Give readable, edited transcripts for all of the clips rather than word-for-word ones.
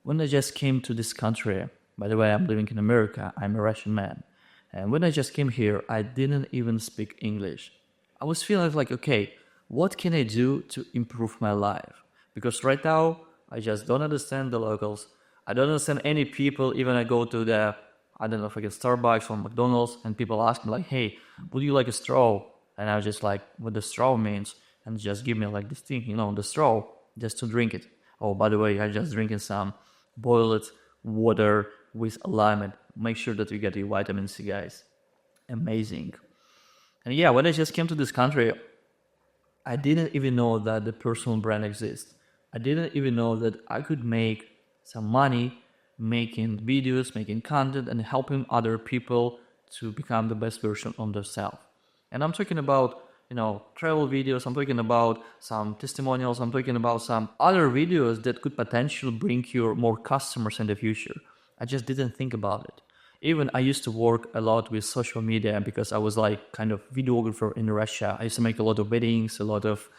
when I just came to this country, by the way, I'm living in America, I'm a Russian man. And when I just came here, I didn't even speak English. I was feeling like, okay, what can I do to improve my life? Because right now, I just don't understand the locals. I don't understand any people. Even I go to the, I don't know if I get Starbucks or McDonald's, and people ask me like, hey, would you like a straw? And I was just like, what the straw means, and just give me like this thing, the straw, just to drink it. Oh, by the way, I just drinking some boiled water with lime. Make sure that you get your vitamin C, guys. Amazing. And yeah, when I just came to this country, I didn't even know that the personal brand exists. I didn't even know that I could make some money making videos, making content, and helping other people to become the best version of themselves. And I'm talking about, travel videos, I'm talking about some testimonials, I'm talking about some other videos that could potentially bring you more customers in the future. I just didn't think about it. Even I used to work a lot with social media because I was like kind of videographer in Russia. I used to make a lot of weddings, a lot of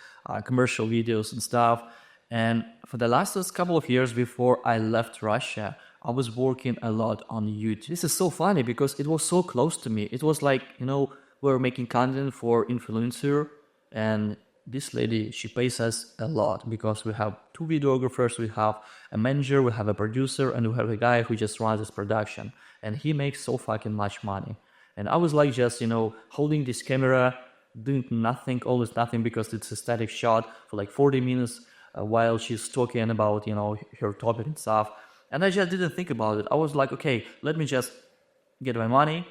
commercial videos and stuff. And for the last couple of years before I left Russia, I was working a lot on YouTube. This is so funny because it was so close to me. It was like, we were making content for influencer, and this lady, she pays us a lot because we have two videographers, we have a manager, we have a producer, and we have a guy who just runs this production. And he makes so fucking much money. And I was like just, holding this camera, doing nothing, always nothing, because it's a static shot for like 40 minutes while she's talking about, her topic and stuff. And I just didn't think about it. I was like, okay, let me just get my money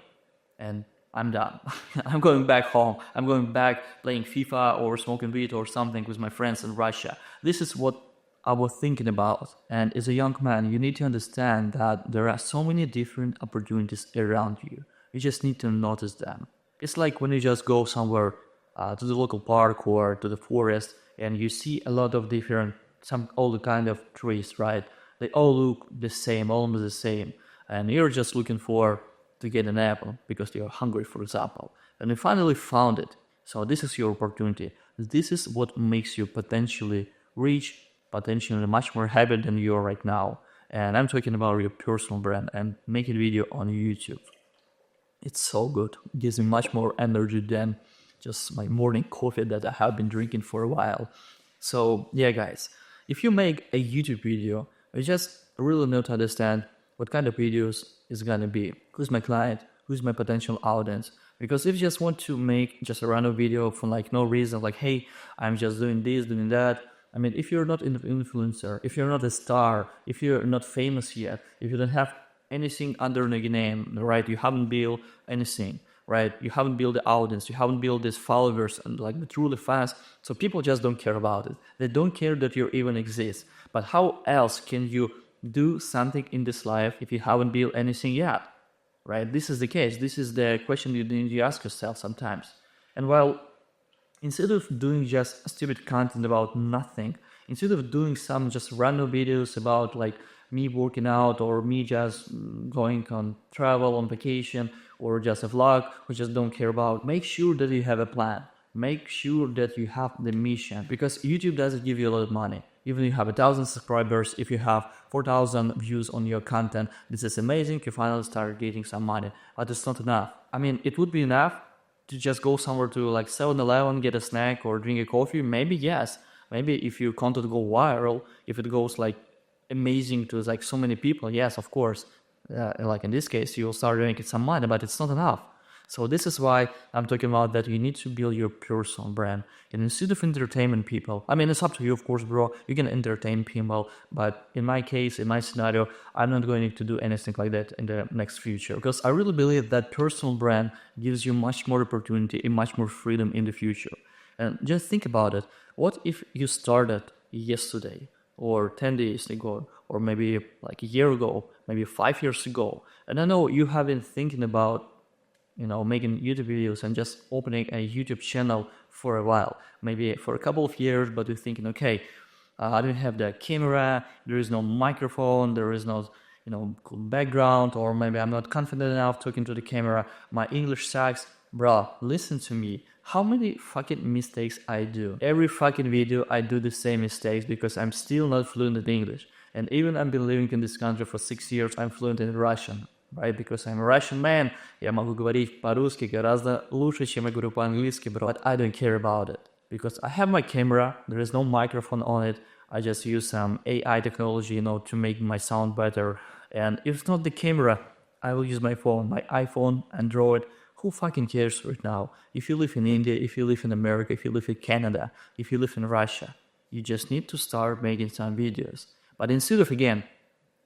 and I'm done. I'm going back home. I'm going back playing FIFA or smoking weed or something with my friends in Russia. This is what I was thinking about. And as a young man, you need to understand that there are so many different opportunities around you. You just need to notice them. It's like when you just go somewhere to the local park or to the forest and you see a lot of different, all the kind of trees, right? They all look the same, almost the same. And you're just looking to get an apple because you're hungry, for example. And you finally found it. So this is your opportunity. This is what makes you potentially rich, potentially much more happy than you are right now. And I'm talking about your personal brand and making video on YouTube. It's so good. It gives me much more energy than just my morning coffee that I have been drinking for a while. So yeah, guys, if you make a YouTube video, you just really need to understand what kind of videos is gonna be. Who's my client? Who's my potential audience? Because if you just want to make just a random video for like no reason, like, hey, I'm just doing this, doing that. I mean, if you're not an influencer, if you're not a star, if you're not famous yet, if you don't have anything under your name, right? You haven't built anything, right? You haven't built the audience, you haven't built these followers and like the truly fast. So people just don't care about it. They don't care that you even exist. But how else can you do something in this life if you haven't built anything yet, right? This is the case. This is the question you need to ask yourself sometimes. And while instead of doing just stupid content about nothing, instead of doing some just random videos about like me working out or me just going on travel, on vacation, or just a vlog, we just don't care about, make sure that you have a plan. Make sure that you have the mission, because YouTube doesn't give you a lot of money. Even if you have 1,000 subscribers, if you have 4,000 views on your content, this is amazing. You finally start getting some money, but it's not enough. I mean, it would be enough to just go somewhere to like 7-Eleven, get a snack or drink a coffee. Maybe yes. Maybe if your content go viral, if it goes like amazing to like so many people, yes, of course. Like in this case, you'll start making some money, but it's not enough. So this is why I'm talking about that you need to build your personal brand. And instead of entertainment people, I mean, it's up to you, of course, bro. You can entertain people, but in my case, in my scenario, I'm not going to do anything like that in the next future, because I really believe that personal brand gives you much more opportunity and much more freedom in the future. And just think about it. What if you started yesterday or 10 days ago, or maybe like a year ago, maybe 5 years ago? And I know you have been thinking about making YouTube videos and just opening a YouTube channel for a while, maybe for a couple of years, but you're thinking, okay, I don't have the camera, there is no microphone, there is no, cool background, or maybe I'm not confident enough talking to the camera, my English sucks. Bro, listen to me. How many fucking mistakes I do? Every fucking video I do the same mistakes because I'm still not fluent in English. And even I've been living in this country for 6 years, I'm fluent in Russian, right? Because I'm a Russian man, я могу говорить по-русски гораздо лучше, чем я говорю по-английски, but I don't care about it. Because I have my camera, there is no microphone on it, I just use some AI technology, to make my sound better. And if it's not the camera, I will use my phone, my iPhone, Android. Who fucking cares right now? If you live in India, if you live in America, if you live in Canada, if you live in Russia, you just need to start making some videos. But instead of, again,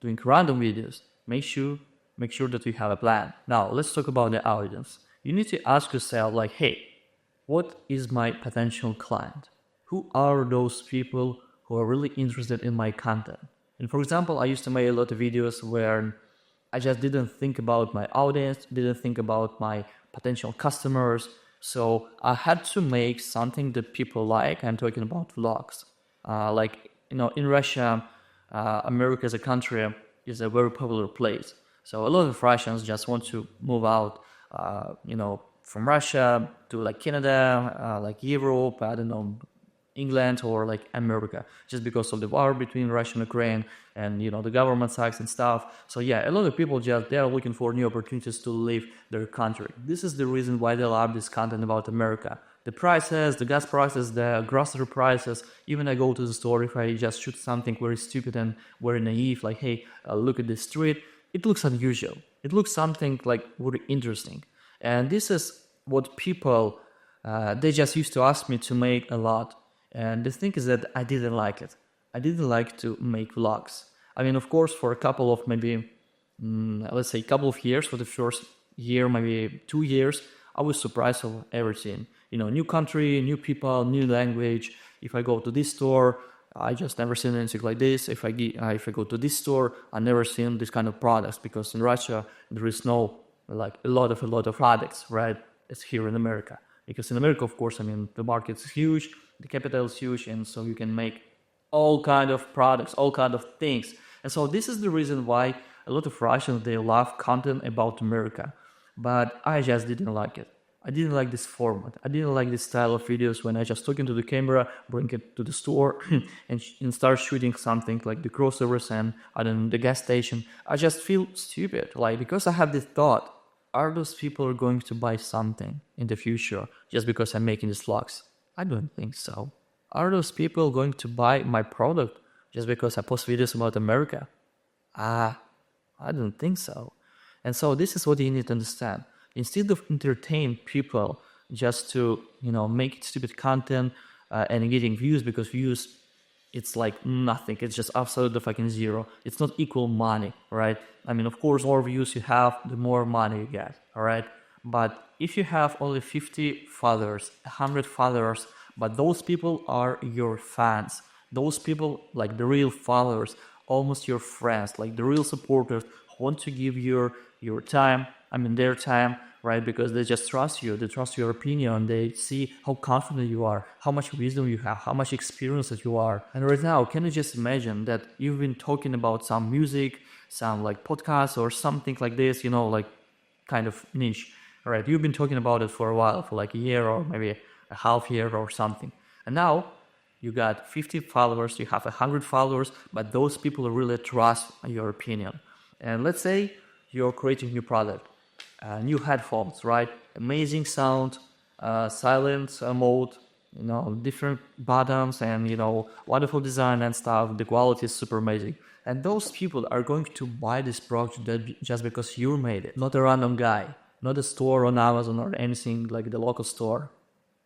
doing random videos, make sure that you have a plan. Now, let's talk about the audience. You need to ask yourself, like, hey, what is my potential client? Who are those people who are really interested in my content? And for example, I used to make a lot of videos where I just didn't think about my audience, didn't think about my potential customers. So I had to make something that people like. I'm talking about vlogs. In Russia, America as a country is a very popular place. So a lot of Russians just want to move out, from Russia to like Canada, like Europe, I don't know, England or like America, just because of the war between Russia and Ukraine and, the government sucks and stuff. So yeah, a lot of people they are looking for new opportunities to leave their country. This is the reason why they love this content about America. The prices, the gas prices, the grocery prices. Even I go to the store, if I just shoot something very stupid and very naive, like, hey, look at the street, it looks unusual. It looks something like very interesting. And this is what people, they just used to ask me to make a lot. And the thing is that I didn't like it. I didn't like to make vlogs. I mean, of course, for a couple of maybe, let's say a couple of years, for the first year, maybe 2 years, I was surprised of everything. New country, new people, new language. If I go to this store, I just never seen anything like this. If I go to this store, I never seen this kind of products, because in Russia there is no like a lot of products, right? It's here in America. Because in America, of course, I mean, the market's huge, the capital is huge, and so you can make all kind of products, all kind of things. And so this is the reason why a lot of Russians, they love content about America. But I just didn't like it. I didn't like this format. I didn't like this style of videos when I just talk into the camera, bring it to the store and start shooting something like the groceries and, I don't know, the gas station. I just feel stupid. Like, because I have this thought, are those people going to buy something in the future just because I'm making these vlogs? I don't think so. Are those people going to buy my product just because I post videos about America? I don't think so. And so this is what you need to understand. Instead of entertain people just to, make stupid content and getting views, because views, it's like nothing. It's just absolutely fucking zero. It's not equal money, right? I mean, of course, more views you have, the more money you get, all right? But if you have only 50 followers, 100 followers, but those people are your fans, those people, like the real followers, almost your friends, like the real supporters, want to give your time, their time, right? Because they just trust you, they trust your opinion, they see how confident you are, how much wisdom you have, how much experience that you are. And right now, can you just imagine that you've been talking about some music, some like podcast or something like this, like kind of niche, right? You've been talking about it for a while, for like a year or maybe a half year or something. And now you got 50 followers, you have 100 followers, but those people really trust your opinion. And let's say you're creating a new product, new headphones, right? Amazing sound, silent mode, different buttons and, wonderful design and stuff. The quality is super amazing. And those people are going to buy this product just because you made it, not a random guy, not a store on Amazon or anything like the local store,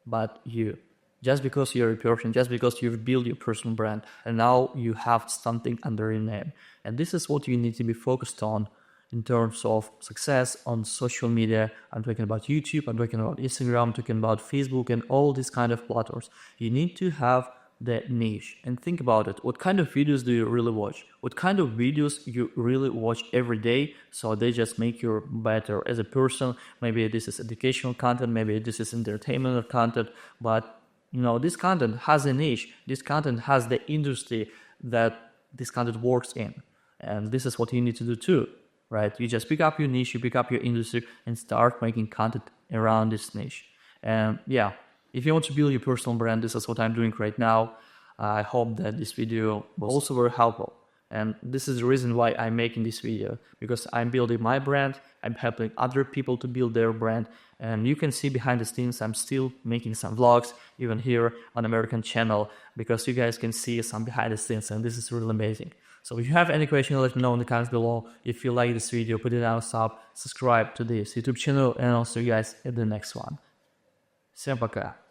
but you. Just because you're a person, just because you've built your personal brand, and now you have something under your name. And this is what you need to be focused on in terms of success on social media. I'm talking about YouTube, I'm talking about Instagram, I'm talking about Facebook and all these kind of platforms. You need to have the niche. And think about it. What kind of videos do you really watch? What kind of videos you really watch every day? So they just make you better as a person. Maybe this is educational content, maybe this is entertainment content, but this content has a niche. This content has the industry that this content works in. And this is what you need to do too, right? You just pick up your niche, you pick up your industry and start making content around this niche. And yeah, if you want to build your personal brand, this is what I'm doing right now. I hope that this video was also very helpful. And this is the reason why I'm making this video, because I'm building my brand, I'm helping other people to build their brand. And you can see behind the scenes, I'm still making some vlogs, even here on American channel, because you guys can see some behind the scenes, and this is really amazing. So if you have any question, let me know in the comments below. If you like this video, put it down, sub, subscribe to this YouTube channel, and I'll see you guys in the next one. Всем пока!